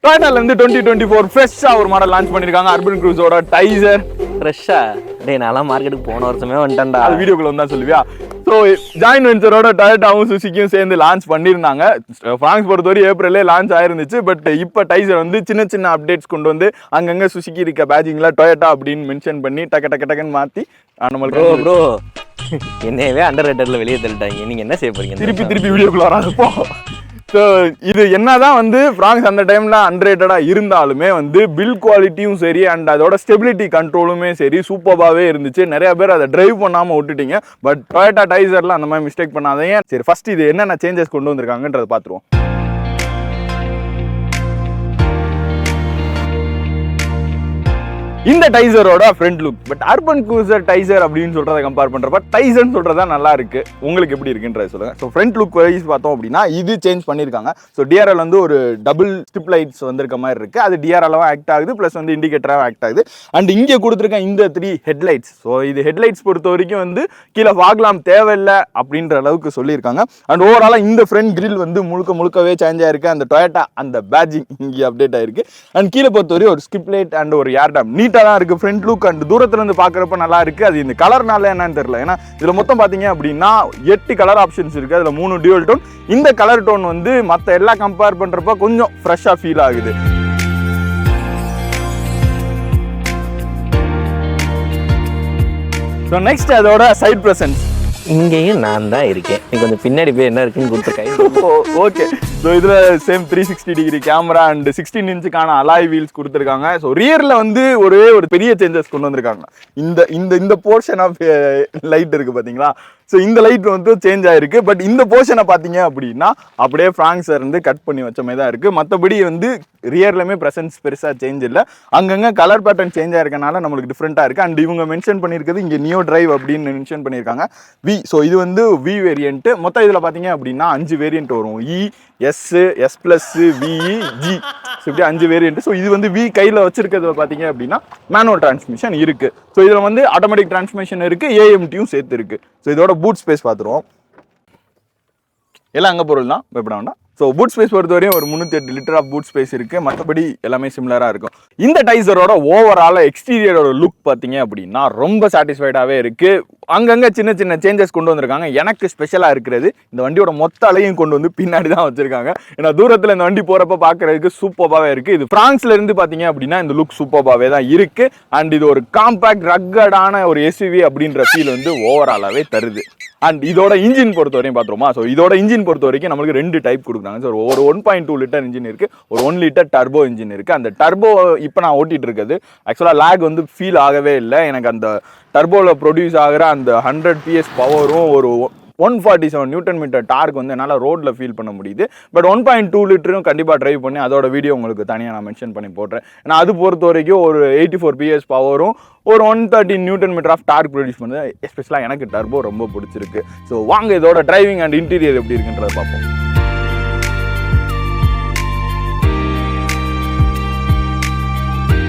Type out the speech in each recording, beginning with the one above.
டொயோட்டால இருந்து 2024 ஃப்ரெஷ்ஷா ஒரு மாடல் லான்ச் பண்ணிருக்காங்க. அர்பன் க்ரூஸோட டைசர். ஃப்ரெஷ்ஷா டேய் நான்லாம் மார்க்கெட்டுக்கு போன வருஷமே வந்துட்டேன்டா. அது வீடியோக்குள்ள வந்தா சொல்லுவியா? ஸோ ஜாயின் வெஞ்சரோட டொயோட்டாவும் சுசுக்கியும் சேர்ந்து லான்ச் பண்ணியிருந்தாங்க. ஃப்ரான்ஸ் பொறுத்தவரை ஏப்ரல்லே லான்ச் ஆயிருந்துச்சு. பட் இப்போ டைசர் வந்து சின்ன சின்ன அப்டேட்ஸ் கொண்டு வந்து அங்கங்கே சுசுக்கி இருக்க பேஜிங்ல டொயோட்டா அப்படின்னு மென்ஷன் பண்ணி டக்குன்னு மாற்றி நம்மளுக்கு ப்ரோ என்னையவே அண்டர் ரேட்டர்ல வெளியே தள்ளிட்டாங்க. நீங்க என்ன செய்ய போறீங்க? திருப்பி வீடியோக்குள்ள வராதப்போ. ஸோ இது என்னதான் வந்து ஃப்ரான்ஸ் அந்த டைம்ல அன்ரேட்டடாக இருந்தாலுமே வந்து பில் குவாலிட்டியும் சரி அண்ட் அதோட ஸ்டெபிலிட்டி கண்ட்ரோலுமே சரி சூப்பராகவே இருந்துச்சு. நிறைய பேர் அதை டிரைவ் பண்ணாமல் விட்டுட்டீங்க. பட் டொயோட்டா டைசர்ல அந்த மாதிரி மிஸ்டேக் பண்ணாதீங்க. சரி, ஃபர்ஸ்ட் இது என்னென்ன சேஞ்சஸ் கொண்டு வந்திருக்காங்கன்றதை பார்த்துருவோம். இந்த டைசரோட front look but urban cruiser Taisor அப்படின்னு சொல்றதை கம்பேர் பண்றப்ப டைசர்னு சொல்றதா நல்லா இருக்கு. உங்களுக்கு எப்படி இருக்குன்றத சொல்லுங்க. ஸோ ஃப்ரண்ட் லுக் வைஸ் பார்த்தோம் அப்படின்னா இது சேஞ்ச் பண்ணியிருக்காங்க. ஸோ டிஆர்எல் வந்து ஒரு டபுள் ஸ்ட்ரிப் லைட்ஸ் வந்திருக்க மாதிரி இருக்கு. அது டிஆர்எல்லாவும் ஆக்ட் ஆகுது, பிளஸ் வந்து இண்டிகேட்டராகவும் ஆக்ட் ஆகுது. அண்ட் இங்கே கொடுத்துருக்க இந்த 3 ஹெட்லைட்ஸ். ஸோ இது ஹெட்லைட்ஸ் பொறுத்த வரைக்கும் வந்து கீழே வாகலாம் தேவையில்லை அப்படின்ற அளவுக்கு சொல்லியிருக்காங்க. அண்ட் ஓவராலாக இந்த ஃப்ரண்ட் கிரில் வந்து முழுக்கவே சேஞ்ச் ஆயிருக்கு. அந்த டொயோட்டா அந்த பேட்ஜிங் இங்கே அப்டேட் ஆயிருக்கு. அண்ட் கீழே பொறுத்தவரை ஒரு ஸ்கிப் லைட் அண்ட் ஒரு ஏர் டேம் தான் இருக்கு. ஃப்ரண்ட் லுக் அண்ட் தூரத்துல இருந்து பாக்குறப்ப நல்லா இருக்கு. அது இந்த கலர்னால என்னன்னு தெரியல. ஏன்னா இதுல மொத்தம் பாத்தீங்க அப்படின்னா 8 கலர் ஆப்ஷன்ஸ் இருக்கு. அதுல 3 டியூவல் டோன். இந்த கலர் டோன் வந்து மத்த எல்லாம் கம்பேர் பண்றப்ப கொஞ்சம் ஃப்ரெஷ்ஷா ஃபீல் ஆகுது. ஸோ நெக்ஸ்ட் அதோட சைட் பிரசன்ஸ். இங்கேயும் நான் தான் இருக்கேன். நீ கொஞ்சம் பின்னாடி போய் என்ன இருக்குன்னு கொடுத்துருக்காங்க. ஓகே. ஸோ இதில் சேம் 360 டிகிரி கேமரா அண்ட் 16 இன்ச்சுக்கான அலாய் வீல்ஸ் கொடுத்துருக்காங்க. ஸோ ரியரில் வந்து ஒரே ஒரு பெரிய சேஞ்சஸ் கொண்டு வந்திருக்காங்க. இந்த போர்ஷன் ஆஃப் லைட் இருக்குது பார்த்தீங்களா? ஸோ இந்த லைட் வந்து சேஞ்ச் ஆயிருக்கு. பட் இந்த போர்ஷனை பார்த்தீங்க அப்படின்னா அப்படியே ஃப்ராங்க்ஸை இருந்து கட் பண்ணி வச்ச மாதிரி தான் இருக்குது. மற்றபடி வந்து ரியர்லையுமே ப்ரெசன்ஸ் பெருசாக சேஞ்ச் இல்லை. அங்கங்கே கலர் பேட்டர்ன் சேஞ்ச் ஆயிருக்கனால நம்மளுக்கு டிஃப்ரெண்ட்டாக இருக்குது. அண்ட் இவங்க மென்ஷன் பண்ணியிருக்கிறது இங்கே நியோ டிரைவ் அப்படின்னு மென்ஷன் பண்ணியிருக்காங்க. வி. ஸோ இது வந்து வி வேரியன்ட். மொத்தம் இதில் பார்த்தீங்க அப்படின்னா 5 வேரியன்ட் வரும். E, S, S plus, VE, G. So இப்படி 5 வேரியன்ட். ஸோ இது வந்து வி கையில் வச்சிருக்கிறதுல பார்த்தீங்க அப்படின்னா மேனுவல் டிரான்ஸ்மிஷன் இருக்கு. ஸோ இதில் வந்து ஆட்டோமேட்டிக் டிரான்ஸ்மிஷன் இருக்கு, ஏஎம்டியும் சேர்த்து இருக்கு. ஸோ இதோட பூட் ஸ்பேஸ் பார்த்துருவோம். எல்லாம் அங்கே பொருள் தான், பயப்பட வேண்டாம். ஸோ பூட் ஸ்பேஸ் பொறுத்தவரையும் ஒரு 308 லிட்டர் ஆஃப் பூட் ஸ்பேஸ் இருக்கு. மற்றபடி எல்லாமே சிமிலராக இருக்கும். இந்த டைசரோட ஓவராலாக எக்ஸ்டீரியரோட லுக் பார்த்தீங்க அப்படின்னா ரொம்ப சாட்டிஸ்ஃபைடாகவே இருக்கு. அங்கங்கே சின்ன சேஞ்சஸ் கொண்டு வந்திருக்காங்க. எனக்கு ஸ்பெஷலாக இருக்கிறது இந்த வண்டியோட மொத்த அலையும் கொண்டு வந்து பின்னாடி தான் வச்சிருக்காங்க. ஏன்னா தூரத்தில் இந்த வண்டி போகிறப்ப பார்க்கறதுக்கு சூப்பராகவே இருக்கு. இது பிரான்ஸ்ல இருந்து பார்த்தீங்க அப்படின்னா இந்த லுக் சூப்பராகவே தான் இருக்கு. அண்ட் இது ஒரு காம்பேக்ட் ரக்கடான ஒரு எஸ்யூவி அப்படின்ற ஃபீல் வந்து ஓவராலாகவே தருது. அண்ட் இதோட இன்ஜின் பொறுத்த வரையும் பார்த்துருமா? ஸோ இதோட இன்ஜின் பொறுத்த வரைக்கும் நம்மளுக்கு 2 டைப் கொடுக்குறாங்க. ஸோ ஒரு 1.2 லிட்டர் இன்ஜின் இருக்கு, ஒரு 1 லிட்டர் டர்போ இன்ஜின் இருக்கு. அந்த டர்போ இப்போ நான் ஓட்டிட்டு இருக்கிறது ஆக்சுவலாக லேக் வந்து ஃபீல் ஆகவே இல்லை. எனக்கு அந்த டர்போவில் ப்ரொடியூஸ் ஆகிற அந்த 100 PS பவரும் ஒரு 147 நியூட்டன் மீட்டர் டார்க் வந்து என்னால் ரோட்டில் ஃபீல் பண்ண முடியுது. பட் 1.2 லிட்டரும் கண்டிப்பாக ட்ரைவ் பண்ணி அதோட வீடியோ உங்களுக்கு தனியாக நான் மென்ஷன் பண்ணி போடுறேன். ஏன்னா அது பொறுத்த வரைக்கும் ஒரு 84 PS பவரும் ஒரு 130 newton metre of torque produce பண்ணுது. எஸ்பெஷலாக எனக்கு டர்போ ரொம்ப பிடிச்சிருக்கு. ஸோ வாங்க இதோட டிரைவிங் அண்ட் இன்டீரியர் எப்படி இருக்குன்றதை பார்ப்போம்.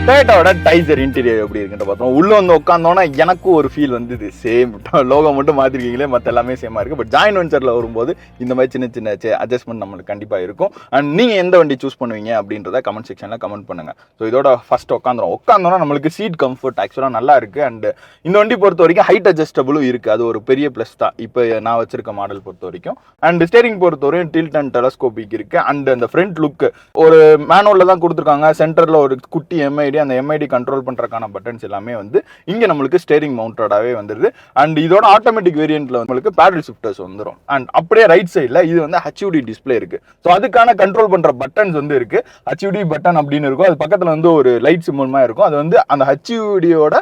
டொயோட்டாவோட டைசர் இன்டீரியர் எப்படி இருக்குன்னு பார்த்தோம். உள்ள வந்து உட்காந்தோன்னா எனக்கும் ஒரு ஃபீல் வந்து சேம் லோகோ மட்டும் மாற்றிருக்கீங்களே, மற்ற எல்லாமே சேமாக இருக்குது. பட் ஜாயின் வெஞ்சரில் வரும்போது இந்த மாதிரி சின்ன அட்ஜஸ்ட்மெண்ட் நம்மளுக்கு கண்டிப்பாக இருக்கும். அண்ட் நீங்கள் எந்த வண்டி சூஸ் பண்ணுவீங்க அப்படின்றத கமெண்ட் செக்ஷனில் கமெண்ட் பண்ணுங்கள். ஸோ இதோட ஃபர்ஸ்ட் உட்காந்தோன்னா நம்மளுக்கு சீட் கம்ஃபர்ட் ஆக்சுவலாக நல்லா இருக்குது. அண்ட் இந்த வண்டி பொறுத்த வரைக்கும் ஹைட் அட்ஜஸ்டபிளும் இருக்குது. அது ஒரு பெரிய ப்ளஸ் தான் இப்போ நான் வச்சிருக்க மாடல் பொறுத்த வரைக்கும். அண்ட் ஸ்டேரிங் பொறுத்த வரையும் டில்ட் அண்ட் டெலஸ்கோபிக் இருக்குது. அண்ட் அந்த ஃப்ரண்ட் லுக் ஒரு மேனுவலில் தான் கொடுத்துருக்காங்க. சென்டரில் ஒரு குட்டி எம்ஐடி, அந்த எம்ஐடி கண்ட்ரோல் பண்றதுக்கான பட்டன்ஸ் எல்லாமே வந்து இங்க நம்மளுக்கு ஸ்டேரிங் மவுண்டடாவே வந்துருது. அண்ட் இதோட ஆட்டோமேட்டிக் வேரியன்ட்ல நம்மளுக்கு பேடல் ஷிஃப்டர்ஸ் வந்துடும். அண்ட் அப்படியே ரைட் சைட்ல இது வந்து HUD டிஸ்பிளே இருக்கு. ஸோ அதுக்கான கண்ட்ரோல் பண்ற பட்டன்ஸ் வந்து இருக்கு. HUD பட்டன் அப்படின்னு இருக்கும். அது பக்கத்துல வந்து ஒரு லைட் சிம்பிள் மாதிரி இருக்கும். அது வந்து அந்த HUD-யோட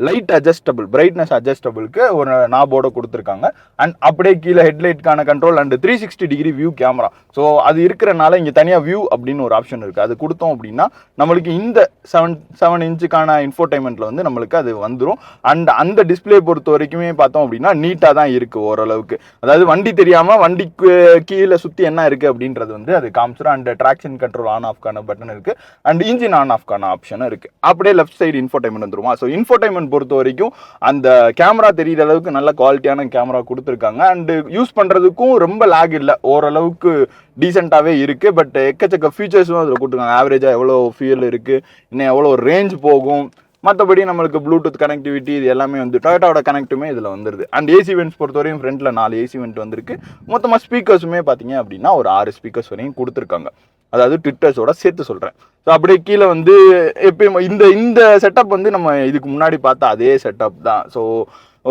லைட் அட்ஜஸ்டபிள், பிரைட்னஸ் அட்ஜஸ்டபிளுக்கு ஒரு நாபோட கொடுத்துருக்காங்க. அண்ட் அப்படியே கீழே ஹெட்லைட்கான control and 360 degree view camera. So அது இருக்கிறனால இங்க தனியா வியூ அப்படின்னு ஒரு ஆப்ஷன் இருக்கு. அது கொடுத்தோம் அப்படின்னா நம்மளுக்கு இந்த 7 இன்ச்சுக்கான இன்ஃபோடைன்மெண்ட்ல வந்து நம்மளுக்கு அது வந்துடும். அண்ட் அந்த டிஸ்பிளே பொறுத்த வரைக்குமே பார்த்தோம் அப்படின்னா நீட்டாக தான் இருக்கு ஓரளவுக்கு. அதாவது வண்டி தெரியாம வண்டிக்கு கீழே சுற்றி என்ன இருக்கு அப்படின்றது வந்து அது காமிச்சிடும். அண்ட் ட்ராக்ஷன் கண்ட்ரோல் ஆன் ஆஃப்கான பட்டன் இருக்கு. அண்ட் இன்ஜின் ஆன் ஆஃப்கான ஆப்ஷனும் இருக்கு. அப்படியே லெஃப்ட் சைடு இன்ஃபோடைன்மெண்ட் வந்துருமா? ஸோ இன்ஃபோடைன்மெண்ட் பொறுத்த வரைக்கும் அந்த கேமரா தெரியுற அளவுக்கு நல்ல குவாலிட்டியான கேமரா கொடுத்துருக்காங்க. அண்ட் யூஸ் பண்றதுக்கும் ரொம்ப லேக் இல்லை, ஓரளவுக்கு டீசெண்டாகவே இருக்குது. பட் எக்கச்சக்க ஃபீச்சர்ஸும் அதில் கொடுத்துருக்காங்க. ஆவரேஜாக எவ்வளோ ஃபியூல் இருக்குது, இன்னும் எவ்வளோ ரேஞ்ச் போகும், மற்றபடி நம்மளுக்கு ப்ளூடூத் கனெக்டிவிட்டி இது எல்லாமே வந்து டொயோட்டாவோட கனெக்ட்டுமே இதில் வந்துருது. அண்ட் ஏசி வென்ட்ஸ் பொறுத்தவரையும் ஃப்ரண்ட்டில் 4 ஏசி வென்ட் வந்திருக்கு. மொத்தமாக ஸ்பீக்கர்ஸுமே பார்த்தீங்க அப்படின்னா ஒரு 6 ஸ்பீக்கர்ஸ் வரையும் கொடுத்துருக்காங்க. அதாவது ட்விட்டர்ஸோட சேர்த்து சொல்கிறேன். ஸோ அப்படியே கீழே வந்து எப்பயும் இந்த செட்டப் வந்து நம்ம இதுக்கு முன்னாடி பார்த்தா அதே செட்டப் தான். ஸோ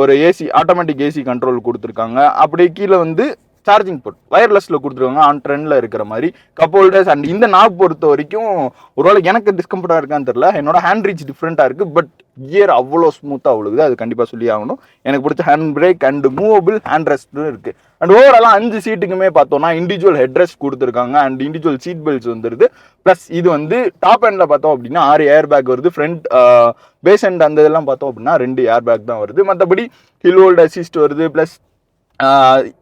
ஒரு ஆட்டோமேட்டிக் ஏசி கண்ட்ரோல் கொடுத்துருக்காங்க. அப்படியே கீழே வந்து சார்ஜிங் போர்ட் வயர்லெஸில் கொடுத்துருக்காங்க, ஆன் ட்ரெண்டில் இருக்கிற மாதிரி. கப் ஹோல்டர்ஸ் அண்ட் இந்த நாப் பொறுத்த வரைக்கும் ஒருவேளை எனக்கு டிஸ்கம்ஃபர்ட்டாக இருக்கான்னு தெரியல, என்னோட ஹேண்ட் ரீச் டிஃப்ரெண்ட்டாக இருக்குது. பட் கியர் அவ்வளோ ஸ்மூத்தாக உழுகுது, அது கண்டிப்பாக சொல்லி ஆகணும். எனக்கு பிடிச்ச hand brake and movable hand ரெஸ்ட்டும் இருக்குது. அண்ட் ஓவராலாக 5 சீட்டுக்குமே பார்த்தோம்னா இண்டிவிஜுவல் ஹெட் ரெஸ்ட் கொடுத்துருக்காங்க அண்ட் இண்டிவிஜுவல் சீட் பெல்ட்ஸ் வந்துருது. ப்ளஸ் இது வந்து டாப் எண்டில் பார்த்தோம் அப்படின்னா 6 ஏர் பேக் வருது. ஃப்ரண்ட் பேஸ் அண்ட் அந்த இதெல்லாம் பார்த்தோம் அப்படின்னா 2 ஏர் பேக் தான் வருது. மற்றபடி ஹில் ஹோல்ட் அசிஸ்ட் வருது, ப்ளஸ்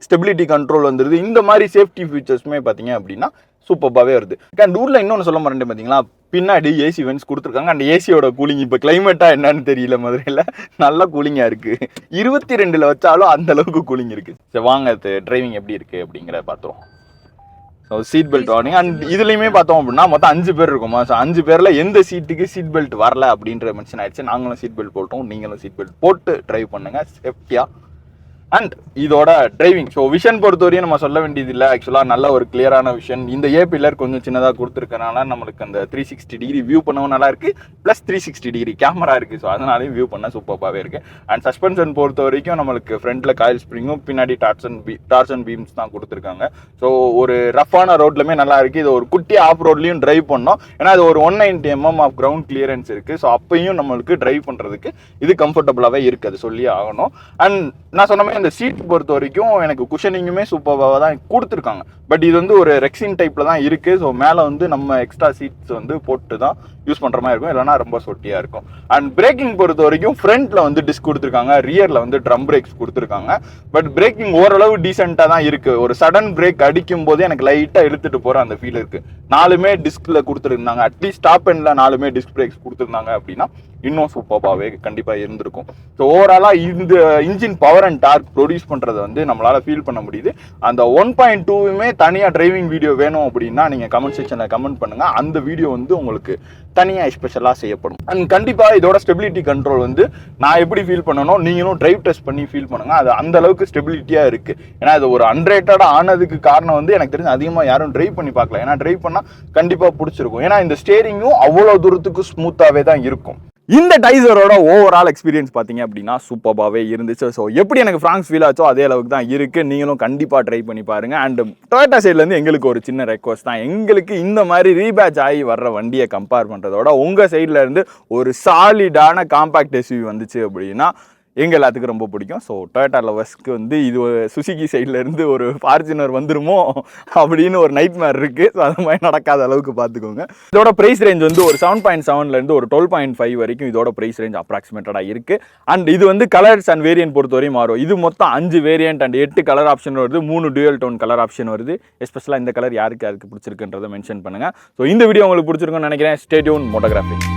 ஸ்டெபிலிட்டி கண்ட்ரோல் வந்துருது. இந்த மாதிரி சேஃப்டி ஃபீச்சர்ஸுமே பார்த்தீங்க அப்படின்னா சூப்பராகவே வருது. அண்ட் ஊரில் இன்னொன்று சொல்ல மாட்டேன் பார்த்தீங்களா, பின்னாடி ஏசி வென்ட்ஸ் கொடுத்துருக்காங்க. அந்த ஏசியோட கூலிங் இப்போ கிளைமேட்டாக என்னன்னு தெரியல, மதுரையில் நல்ல கூலிங்காக இருக்குது. 22ல் வச்சாலும் அந்த அளவுக்கு கூலிங் இருக்குது. சரி வாங்க டிரைவிங் எப்படி இருக்குது அப்படிங்கிறத பார்த்துருவோம். So seat belt warning and இதுலேயுமே பார்த்தோம் அப்படின்னா மொத்தம் 5 பேர் இருக்குமா. ஸோ 5 பேரில் எந்த சீட்டுக்கு சீட் பெல்ட் வரல அப்படின்ற மென்ஷன் ஆயிடுச்சு. நாங்களும் சீட் பெல்ட் போட்டோம், நீங்களும் சீட் பெல்ட் போட்டு ட்ரைவ் பண்ணுங்கள் சேஃப்டியாக. அண்ட் இதோட டிரைவிங் ஸோ விஷன் பொறுத்தவரையும் நம்ம சொல்ல வேண்டியது இல்லை. ஆக்சுவலாக நல்ல ஒரு கிளியரான விஷன். இந்த ஏ பில்லர் கொஞ்சம் சின்னதாக கொடுத்துருக்கனால நம்மளுக்கு அந்த 360 டிகிரி வியூ பண்ணவும் நல்லா இருக்கு. ப்ளஸ் 360 டிகிரி கேமரா இருக்குது. ஸோ அதனாலையும் வியூ பண்ண சூப்பராகவே இருக்குது. அண்ட் சஸ்பென்ஷன் பொறுத்த வரைக்கும் நம்மளுக்கு ஃப்ரண்ட்டில் காயில் ஸ்ப்ரிங்கும் பின்னாடி டார்சன் பீம்ஸ் தான் கொடுத்துருக்காங்க. ஸோ ஒரு ரஃபான ரோட்லுமே நல்லா இருக்குது. இது ஒரு குட்டி ஆஃப் ரோட்லையும் டிரைவ் பண்ணோம். ஏன்னா அது ஒரு 190 mm ஆஃப் கிரவுண்ட் கிளியரன்ஸ் இருக்குது. ஸோ அப்பையும் நம்மளுக்கு டிரைவ் பண்ணுறதுக்கு இது கம்ஃபர்டபுளாகவே இருக்குது, அது சொல்லி ஆகணும். அண்ட் நான் சொன்ன மாதிரி அந்த சீட் பொறுத்த வரைக்கும் எனக்கு குஷனிங்குமே சூப்பராக தான் கொடுத்துருக்காங்க. பட் இது வந்து ஒரு ரெக்ஸின் டைப்பில் தான் இருக்குது. ஸோ மேலே வந்து நம்ம எக்ஸ்ட்ரா சீட்ஸ் வந்து போட்டு தான் யூஸ் பண்ணுற மாதிரி இருக்கும், இல்லைனா ரொம்ப சொட்டியாக இருக்கும். அண்ட் பிரேக்கிங் பொறுத்த வரைக்கும் ஃப்ரண்ட்டில் வந்து டிஸ்க் கொடுத்துருக்காங்க, ரியரில் வந்து ட்ரம் பிரேக்ஸ் கொடுத்துருக்காங்க. பட் பிரேக்கிங் ஓரளவு டீசெண்டாக தான் இருக்குது. ஒரு சடன் பிரேக் அடிக்கும் போது எனக்கு லைட்டாக இழுத்துட்டு போகிற அந்த ஃபீல் இருக்குது. 4மே டிஸ்கில் கொடுத்துருந்தாங்க. அட்லீஸ்ட் டாப் எண்டில் 4மே டிஸ்க் பிரேக்ஸ் கொடுத்துருந்தாங்க அப்படின்னா இன்னும் சூப்பராகவே கண்டிப்பாக இருந்திருக்கும். ஸோ ஓவராலாக இந்த engine power and dark produce பண்ணுறதை வந்து நம்மளால் ஃபீல் பண்ண முடியுது. அந்த 1.2மே தனியாக டிரைவிங் வீடியோ வேணும் அப்படின்னா நீங்கள் கமெண்ட் செக்ஷனில் கமெண்ட் பண்ணுங்கள். அந்த வீடியோ வந்து உங்களுக்கு தனியாக ஸ்பெஷலாக செய்யப்படும். அண்ட் கண்டிப்பாக இதோட ஸ்டெபிலிட்டி கண்ட்ரோல் வந்து நான் எப்படி ஃபீல் பண்ணணும், நீங்களும் டிரைவ் டெஸ்ட் பண்ணி ஃபீல் பண்ணுங்கள். அது அந்த அளவுக்கு ஸ்டெபிலிட்டியாக இருக்குது. ஏன்னா இது ஒரு அன்ரேட்டடாக ஆனதுக்கு காரணம் வந்து எனக்கு தெரிஞ்சு அதிகமாக யாரும் டிரைவ் பண்ணி பார்க்கல. ஏன்னா டிரைவ் பண்ணால் கண்டிப்பாக பிடிச்சிருக்கும். ஏன்னா இந்த ஸ்டேரிங்கும் அவ்வளோ தூரத்துக்கு ஸ்மூத்தாகவே தான் இருக்கும். இந்த டைசரோட ஓவரால் எக்ஸ்பீரியன்ஸ் பார்த்தீங்க அப்படின்னா சூப்பராகவே இருந்துச்சு. ஸோ எப்படி எனக்கு ஃப்ராங்க்ஸ் ஃபீல் ஆச்சோ அதே அளவுக்கு தான் இருக்குது. நீங்களும் கண்டிப்பாக ட்ரை பண்ணி பாருங்கள். அண்ட் டொயோட்டா சைட்லேருந்து எங்களுக்கு ஒரு சின்ன ரெக்வஸ்ட் தான், எங்களுக்கு இந்த மாதிரி ரீபேட்ச் ஆகி வர்ற வண்டியை கம்பேர் பண்ணுறதோட உங்கள் சைடில் இருந்து ஒரு சாலிடான காம்பேக்ட் எஸ்யூவி வந்துச்சு அப்படின்னா எங்கள் எல்லாத்துக்கும் ரொம்ப பிடிக்கும். ஸோ டொயோட்டா லவர்ஸ்க்கு வந்து இது சுசுகி சைட்லேருந்து ஒரு ஃபார்ச்சுனர் வந்துருமோ அப்படின்னு ஒரு நைட் மேர் இருக்குது. ஸோ அது மாதிரி நடக்காத அளவுக்கு பார்த்துக்கோங்க. இதோட ப்ரைஸ் ரேஞ்ச் வந்து ஒரு 7.7லேருந்து ஒரு 12.5 வரைக்கும் இதோட ப்ரைஸ் ரேஞ்ச் அப்ராக்சிமேட்டடாக இருக்குது. அண்ட் இது வந்து கலர்ஸ் அண்ட் வேரியன்ட் பொறுத்தவரையும் மாறும். இது மொத்தம் 5 வேரியன்ட் அண்ட் 8 கலர் ஆப்ஷன் வருது, 3 டியூயல் டோன் கலர் ஆப்ஷன் வருது. எஸ்பெஷலாக இந்த கலர் யாருக்கு பிடிச்சிருக்குன்றதை மென்ஷன் பண்ணுங்கள். ஸோ இந்த வீடியோ உங்களுக்கு பிடிச்சிருக்குன்னு நினைக்கிறேன். Stay tune மோட்டோகிராஃபி.